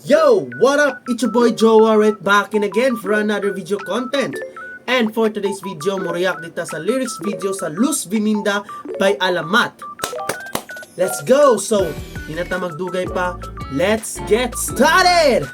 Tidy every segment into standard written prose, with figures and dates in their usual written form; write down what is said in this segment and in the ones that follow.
Yo! What up? It's your boy Joa right back in again for another video content. And for today's video, mo-react dito sa lyrics video sa Luz Viminda by Alamat. Let's go! So, di na tayo magdugay pa. Let's get started!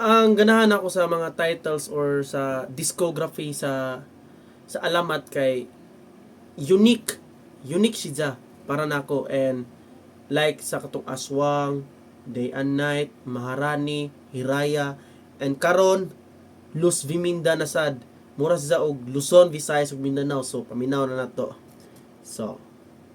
Ang ganahan ako sa mga titles or sa discography sa Alamat kay unique siya para nako, and like sa katong Aswang, Day and Night, Maharani, Hiraya, and karon Luz Viminda na sad, mura siya og Luzon, Visayas ug Mindanao. So paminaw na nato. So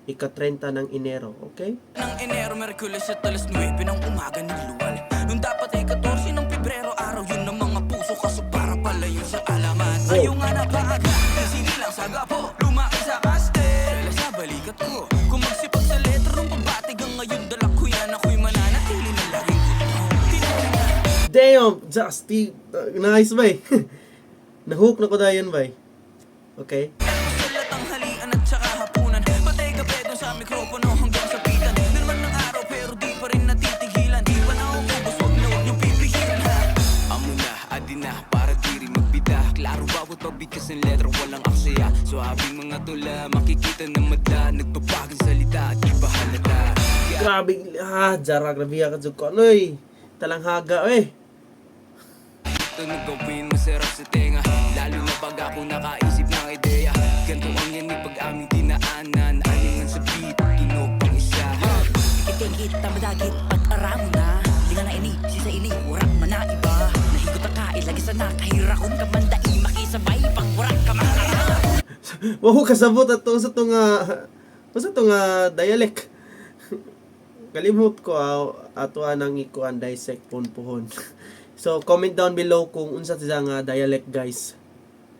ika-30 ng Enero, okay? Ng Enero, Merkules at alas 9 ng umaga nagluwal. Nung dapat ay 14 ng Pebrero, araw yun ng mga puso, kaso para pala yun sa Alamat. Ayaw nga na paaga, sinilang sa gapo, lumaki sa kastel, dala sa balikat ko. Kung magsipag sa letra ng pabatig, ang ngayon dalak ko yan, ako'y mananatili na laging gusto. Damn! Justy! Nice ba eh? Nahook na ko dayon ba eh? Okay? Salat ang halian at saka hapunan, patay gabi dun sa mikropono hanggang sa pitan. Naman ng araw pero di pa rin natitigilan, di pa na ubos, wag na huwag niyong pipigilan ha. Amo na, adi na, para di rin magbida. Klaro bawat pagbigkas ng letra, walang aksaya. So habing mga tula, makikita na madla, nagbabagang salita, di ba halata. Grabe, jara, grabe ka dyan ko. Ano eh? Talanghaga eh. Ito na gawin, masarap sa tenga, lalo na pag ako nakaisip ng ideya. Ganto ang yan pag aming dinaanan, alingan sa beat, tunog pang isa. Itingkit, tamadagit, pag-aramo na. Di nga na ini, sisa ini, warak man na iba. Nahigot ang kain, lagi sa nakahirakon ka man dai, makisabay, pang warak ka makarama. Wow, kasabot ato sa itong dialect. Kalimut ko ato anang ikuan dissect punpuhon. So comment down below kung unsa siya nga dialect, guys.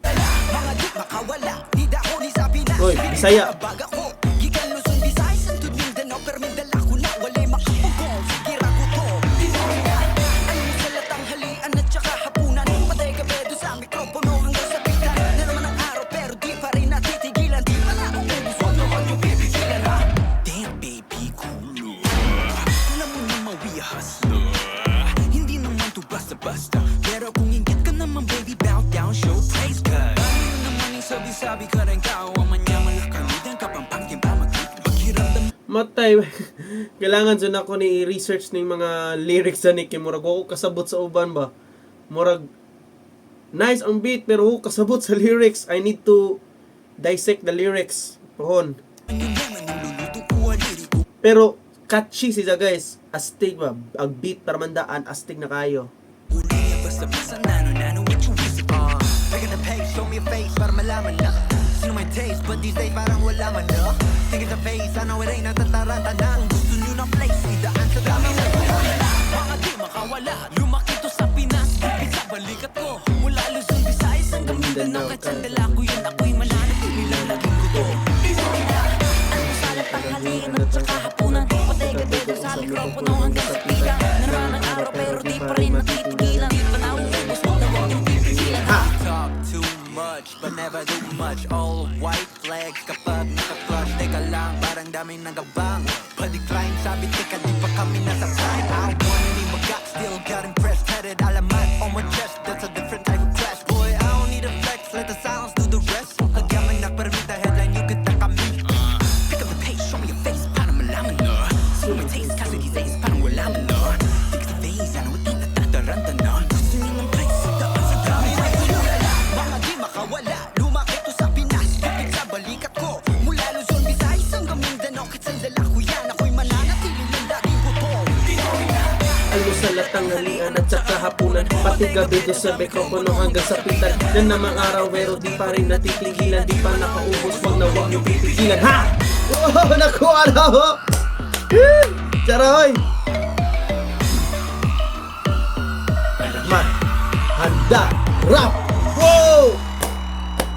Mga di makawala, di dako ni sa Pinas. Oy, Bisaya. Baga ko, gikan Luzon, Visayas, Santo Mindanao, pero Mindala ko na, walay makapugong, sige rago to. Tinuriyan, ang salat ang halian at saka hapunan, patay gabi doon sa mikropono hanggang sa pitan. Na naman ang araw, pero di pa rin natitigilan, di pa na ang ubus, wag na wag yung pipigilan ha. Damn baby, kulo, alam mo na mawiyahas na. Hindi naman to basta-basta, pero kung inggit ka naman baby, bow down, show praise God. Ano naman yung sabi-sabi ka rin kao, ang manyaman na kamidan ka pang pangkin pa maghiramdam. Matay. Kailangan dyan ako ni research ng mga lyrics na Nicky. Murag ako kasabot sa uban ba? Murag nice ang beat pero ako kasabot sa lyrics. I need to dissect the lyrics. Pohon. Pero catchy siya, guys. Astig ba? Ang beat para mandaan, astig na kayo. Basta-basta nano, what you wish for? Back in the page, show me a face para malaman na. Sino may taste, but these days parang wala man na. Tingin sa face, sana wala ay natataranta na. Kung gusto nyo ng place, idaan sa dami na wala. Mga di makawala, lumaki to sa Pinas, bibig sa balikat ko. Mula Luzon, Visayas hanggang Mindanao, kahit sandala ko yun, ako'y mananatili lang laging gusto. Ang salat ang halian at saka hapunan, patay gabi doon sa mikropono hanggang sa pitan. Na naman ang araw pero di pa rin natitigilan, di pa na ubos, wag na wag yung pipigilan ha. Talk too much, but never do much. All white flags kapag naka-flush. Teka lang, parang daming nagabang. Pa-decline, sabi teka, di pa kami nasa prime. I wanna need my gut, still got impressed. Headed Alamat on my chest, that's a different type of clash. Boy, I don't need a flex, let the sounds do the rest. Agaman na permit the headline, you can taka me. Pick up the pace, show me your face, para malaman na. See my taste, kasi these days, parang wala man na. Fix the face, ano ito natataranta na. Gusto niyo ng place, sa daan sa dami. Mga di makawala, lumaki to sa Pinas, bibig sa balikat ko. Mula Luzon, Visayas hanggang Mindanao, kahit sandala ko yan, ako'y mananatili lang laging gutom. Ano sa latang halian at saka hapunan, pati gabi doon sa mikropono hanggang sa pitan. Na namang araw pero di pa rin natitigilan, di pa nakaubos, wag na wag yung pipigilan. Ha! Oh, nakuha na ho! Charoy! Alamat! Handa! Rap! Wow!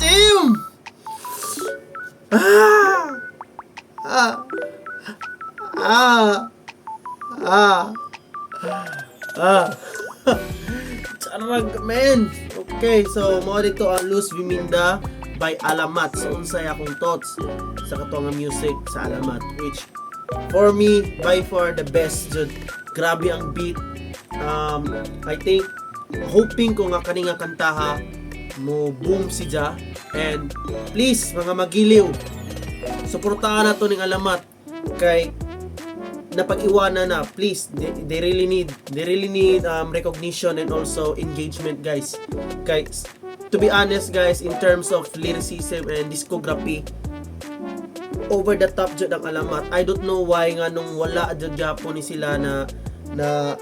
Team! Ah! Ah! Ah! Ah! Charag, men! Okay, so mo dito ang Luz Viminda by Alamat. So unsay akong thoughts sa kato nga music sa Alamat, which for me by far the best jud. Grabe ang beat. I think hoping ko nga kani nga kantaha mo boom si Ja, and please mga magiliw, suportahan nato ning Alamat kay napag-iwanan na. Please, they really need recognition and also engagement, guys. Guys, to be honest guys, in terms of lyricism and discography, over the top jud ang Alamat. I don't know why nga nung wala jud Japon ni sila na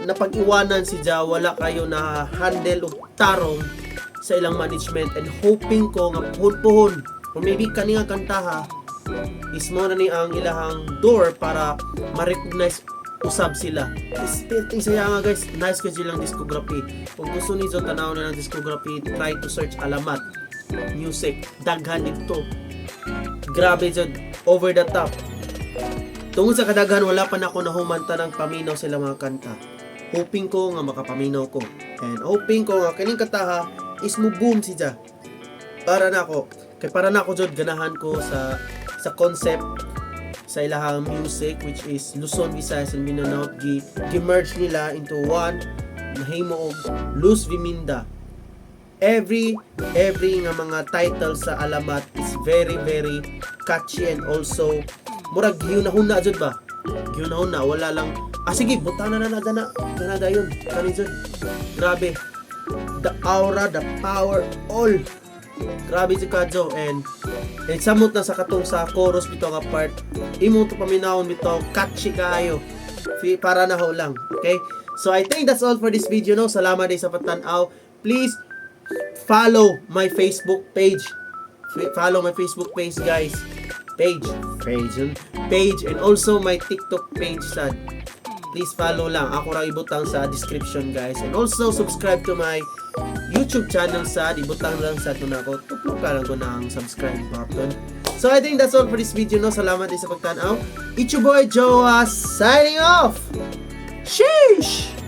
napag-iwanan si Ja, wala kayo na handle og tarong sa ilang management, and hoping ko nga puhon or maybe kani nga kantaha is mo na ni ang ilahang door para ma-recognize usab sila. Isaya nga guys, nice kasi lang discography. Kung gusto ni John tanaw na ng discography, try to search Alamat music, daghan dito. Grabe John, over the top. Tungod sa kadaghan, wala pa na ako nahumanta ng paminaw sila mga kanta. Hoping ko nga makapaminaw ko, and hoping ko nga kaning kantaha is mo boom si Ja. Para na ako John, ganahan ko sa concept sa ilahang music, which is Luzon, Visayas and Mindanao. Gi-merge nila into one, nahimo og Luz Viminda. Every nga mga title sa Alamat is very very catchy, and also murag gihunahuna jud ba? Gihunahuna, wala lang sige, butana na dayon kani jud. Grabe. The aura, the power, all. Grabe si Kadjo, and samot na sa katong sa chorus bito nga part, imo to paminawon bito, catchy kayo. Para na ho lang. Okay? So I think that's all for this video, no. Salamat din sa pagtan-aw. Please follow my Facebook page. Follow my Facebook page, guys. Page, and also my TikTok page sad. Please follow lang. Ako ra ibutang sa description, guys. And also subscribe to my YouTube channel sad. Ibutang lang sa na ako. Tuplok ka lang ko ng subscribe button. So I think that's all for this video, no. Salamat din sa pagtanaw. It's your boy Joa signing off. Sheesh!